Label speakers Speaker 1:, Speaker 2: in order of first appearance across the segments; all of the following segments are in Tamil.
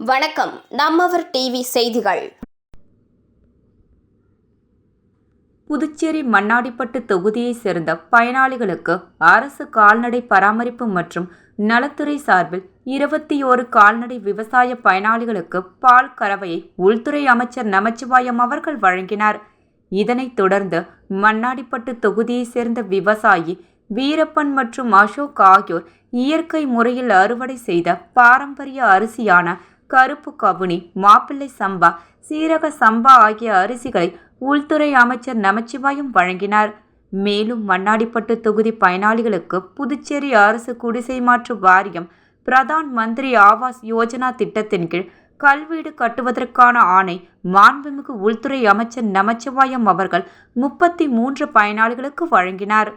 Speaker 1: வணக்கம். நம்மவர் டிவி செய்திகள்.
Speaker 2: புதுச்சேரி மண்ணாடிப்பட்டு தொகுதியைச் சேர்ந்த பயனாளிகளுக்கு அரசு கால்நடை பராமரிப்பு மற்றும் நலத்துறை சார்பில் 21 கால்நடை விவசாய பயனாளிகளுக்கு பால் கறவையை உள்துறை அமைச்சர் நமச்சிவாயம் அவர்கள் வழங்கினார். இதனைத் தொடர்ந்து மண்ணாடிப்பட்டு தொகுதியைச் சேர்ந்த விவசாயி வீரப்பன் மற்றும் அசோக் ஆகியோர் இயற்கை முறையில் அறுவடை செய்த பாரம்பரிய அரிசியான கருப்பு கவுனி, மாப்பிள்ளை சம்பா, சீரக சம்பா ஆகிய அரிசிகளை உள்துறை அமைச்சர் நமச்சிவாயம் வழங்கினார். மேலும் மண்ணாடிப்பட்டு தொகுதி பயனாளிகளுக்கு புதுச்சேரி அரசு குடிசை மாற்று வாரியம் பிரதான் மந்திரி ஆவாஸ் யோஜனா திட்டத்தின் கீழ் கல்வீடு கட்டுவதற்கான ஆணை மாண்புமிகு உள்துறை அமைச்சர் நமச்சிவாயம் அவர்கள் 33 பயனாளிகளுக்கு வழங்கினார்.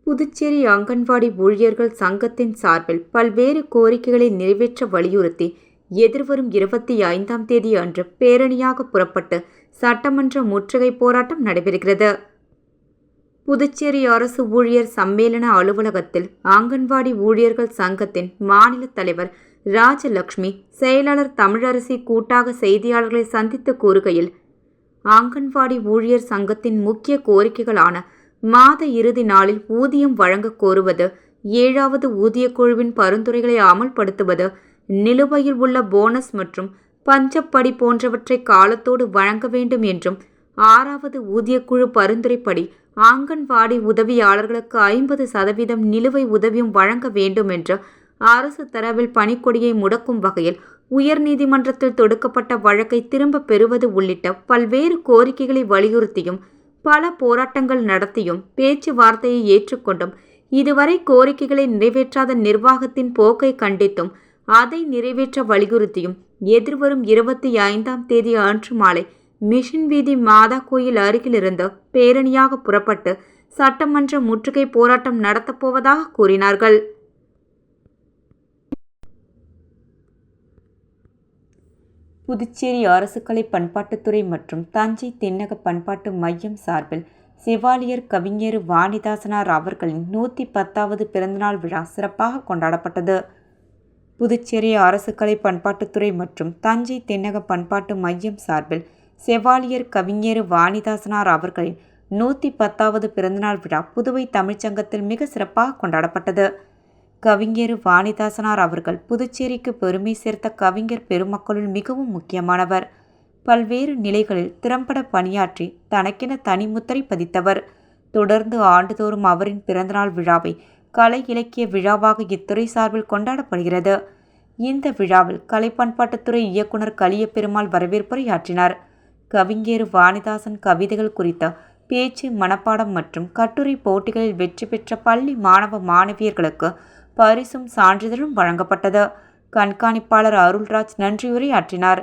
Speaker 2: புதுச்சேரி அங்கன்வாடி ஊழியர்கள் சங்கத்தின் சார்பில் பல்வேறு கோரிக்கைகளை நிறைவேற்ற வலியுறுத்தி எதிர்வரும் 25ஆம் தேதி அன்று பேரணியாக புறப்பட்டு சட்டமன்ற முற்றுகை போராட்டம் நடைபெறுகிறது. புதுச்சேரி அரசு ஊழியர் சம்மேளன அலுவலகத்தில் அங்கன்வாடி ஊழியர்கள் சங்கத்தின் மாநில தலைவர் ராஜலட்சுமி, செயலாளர் தமிழரசி கூட்டாக செய்தியாளர்களை சந்தித்து கூறுகையில், அங்கன்வாடி ஊழியர் சங்கத்தின் முக்கிய கோரிக்கைகளான மாத இறுதி நாளில் ஊதியம் வழங்க கோருவது, 7வது ஊதியக்குழுவின் பரிந்துரைகளை அமல்படுத்துவது, நிலுவையில் உள்ள போனஸ் மற்றும் பஞ்சப்படி போன்றவற்றை காலத்தோடு வழங்க வேண்டும் என்றும், 6வது ஊதியக்குழு பரிந்துரைப்படி அங்கன்வாடி உதவியாளர்களுக்கு 50% நிலுவை உதவியும் வழங்க வேண்டும் என்று அரசு தரவில் பணிக்கொடியை முடக்கும் வகையில் உயர்நீதிமன்றத்தில் தொடுக்கப்பட்ட வழக்கை திரும்ப பெறுவது உள்ளிட்ட பல்வேறு கோரிக்கைகளை வலியுறுத்தியும் பல போராட்டங்கள் நடத்தியும் பேச்சுவார்த்தையை ஏற்றுக்கொண்டும் இதுவரை கோரிக்கைகளை நிறைவேற்றாத நிர்வாகத்தின் போக்கை கண்டித்தும் அதை நிறைவேற்ற வலியுறுத்தியும் எதிர்வரும் 25ஆம் தேதி அன்று மாலை மிஷன் வீதி மாதா கோயில் அருகிலிருந்து பேரணியாக புறப்பட்டு சட்டமன்ற முற்றுகை போராட்டம் நடத்தப்போவதாக கூறினார்கள். புதுச்சேரி அரசு கலை பண்பாட்டுத்துறை மற்றும் தஞ்சை தென்னக பண்பாட்டு மையம் சார்பில் செவாலியர் கவிஞர் வாணிதாசனார் அவர்களின் 110வது பிறந்தநாள் விழா சிறப்பாக கொண்டாடப்பட்டது. புதுச்சேரி அரசு கலை பண்பாட்டுத்துறை மற்றும் தஞ்சை தென்னக பண்பாட்டு மையம் சார்பில் செவாலியர் கவிஞர் வாணிதாசனார் அவர்களின் 110வது பிறந்தநாள் விழா புதுவை தமிழ்ச்சங்கத்தில் மிக சிறப்பாக கொண்டாடப்பட்டது. கவிஞர் வாணிதாசனார் அவர்கள் புதுச்சேரிக்கு பெருமை சேர்த்த கவிஞர் பெருமக்களுள் மிகவும் முக்கியமானவர். பல்வேறு நிலைகளில் திறம்பட பணியாற்றி தனக்கென தனிமுத்திரை பதித்தவர். தொடர்ந்து ஆண்டுதோறும் அவரின் பிறந்தநாள் விழாவை கலை இலக்கிய விழாவாக இத்துறை சார்பில் கொண்டாடப்படுகிறது. இந்த விழாவில் கலை பண்பாட்டுத்துறை இயக்குனர் கலியபெருமாள் வரவேற்புரையாற்றினார். கவிஞர் வாணிதாசன் கவிதைகள் குறித்த பேச்சு, மனப்பாடம் மற்றும் கட்டுரை போட்டிகளில் வெற்றி பெற்ற பள்ளி மாணவ மாணவியர்களுக்கு பரிசும் சான்றிதழும் வழங்கப்பட்டது. கண்காணிப்பாளர் அருள்ராஜ் நன்றியுரையாற்றினார்.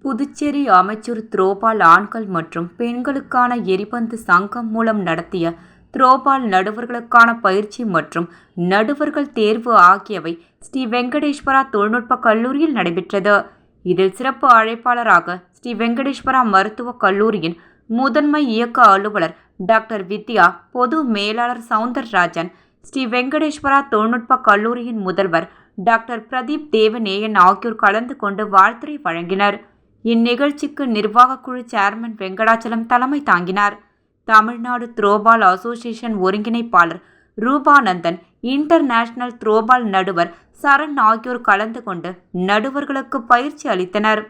Speaker 2: புதுச்சேரி அமைச்சர் த்ரோபால் ஆண்கள் மற்றும் பெண்களுக்கான எரிபந்து சங்கம் மூலம் நடத்திய த்ரோபால் நடுவர்களுக்கான பயிற்சி மற்றும் நடுவர்கள் தேர்வு ஆகியவை ஸ்ரீ வெங்கடேஸ்வரா தொழில்நுட்ப கல்லூரியில் நடைபெற்றது. இதில் சிறப்பு அழைப்பாளராக ஸ்ரீ வெங்கடேஸ்வரா மருத்துவக் கல்லூரியின் முதன்மை இயக்க அலுவலர் டாக்டர் வித்யா, பொது மேலாளர் சவுந்தரராஜன், ஸ்ரீ வெங்கடேஸ்வரா தொழில்நுட்ப கல்லூரியின் முதல்வர் டாக்டர் பிரதீப் தேவநேயன் ஆகியோர் கலந்து கொண்டு வாழ்த்துரை வழங்கினர். இந்நிகழ்ச்சிக்கு நிர்வாகக் குழு சேர்மன் வெங்கடாச்சலம் தலைமை தாங்கினார். தமிழ்நாடு த்ரோபால் அசோசியேஷன் ஒருங்கிணைப்பாளர் ரூபானந்தன், இன்டர்நேஷனல் த்ரோபால் நடுவர் சரண் ஆகியோர் கலந்து கொண்டு நடுவர்களுக்கு பயிற்சி அளித்தனர்.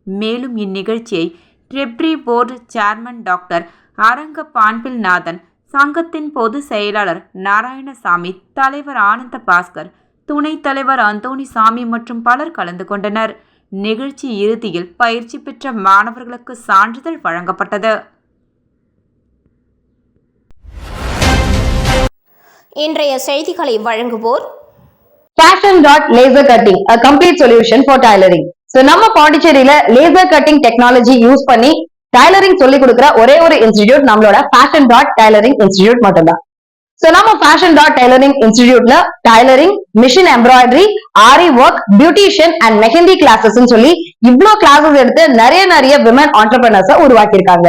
Speaker 2: மேலும் இந்நிகழ்ச்சியை ட்ரெப்ரி போர்டு சேர்மன் டாக்டர் அரங்க பான்பில்நாதன், சங்கத்தின் பொது செயலாளர் நாராயணசாமி, தலைவர் ஆனந்த பாஸ்கர், துணைத் தலைவர் அந்தோணிசாமி மற்றும் பலர் கலந்து கொண்டனர். நிகழ்ச்சி இறுதியில் பயிற்சி பெற்ற மாணவர்களுக்கு சான்றிதழ் வழங்கப்பட்டது.
Speaker 1: இன்றைய செய்திகளை வழங்குவோர்
Speaker 3: Fashion.laser cutting, a complete solution for tailoring. So நம்ம பாண்டிச்சேரியில லேசர் கட்டிங் டெக்னாலஜி யூஸ் பண்ணி டைலரிங் சொல்லி கொடுக்குற ஒரே ஒரு இன்ஸ்டிடியூட் நம்மளோட Fashion.tailoring இன்ஸ்டிடியூட் மட்டும்தான். சோ நம்ம Fashion.tailoring இன்ஸ்டிடியூட்ல tailoring, machine embroidery, aari work, beautician and mehndi classes சொல்லி இவ்ளோ கிளாஸஸ் எடுத்து நிறைய விமன் ஆண்டர்பிரினர்ஸ் உருவாக்கி இருக்காங்க.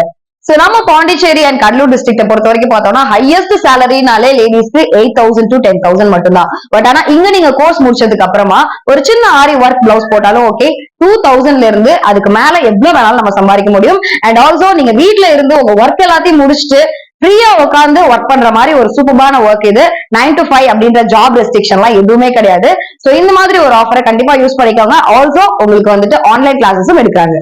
Speaker 3: சோ நம்ம பாண்டிச்சேரி அண்ட் கடலூர் டிஸ்ட்ரிக்ட பொறுத்த வரைக்கும் பார்த்தோம்னா ஹையஸ்ட் சேலரினாலே லேடிஸ்க்கு 8,000 to 10,000 மட்டும்தான். பட் ஆனா இங்க நீங்க கோர்ஸ் முடிச்சதுக்கு அப்புறமா ஒரு சின்ன ஆரி ஒர்க் பிளவுஸ் போட்டாலும் ஓகே 2,000ல இருந்து அதுக்கு மேல எவ்வளவு வேணாலும் நம்ம சம்பாதிக்க முடியும். அண்ட் ஆல்சோ நீங்க வீட்டுல இருந்து உங்க ஒர்க் எல்லாத்தையும் முடிச்சுட்டு ஃப்ரீயா உட்காந்து ஒர்க் பண்ற மாதிரி ஒரு சூப்பரான ஒர்க் இது. 9 to 5 அப்படின்ற ஜாப் ரெஸ்ட்ரிக்ஷன் எல்லாம் எதுவுமே கிடையாது. சோ இந்த மாதிரி ஒரு ஆஃபரை கண்டிப்பா யூஸ் பண்ணிக்கோங்க. ஆல்சோ உங்களுக்கு வந்துட்டு ஆன்லைன் கிளாஸஸும் எடுக்கிறாங்க.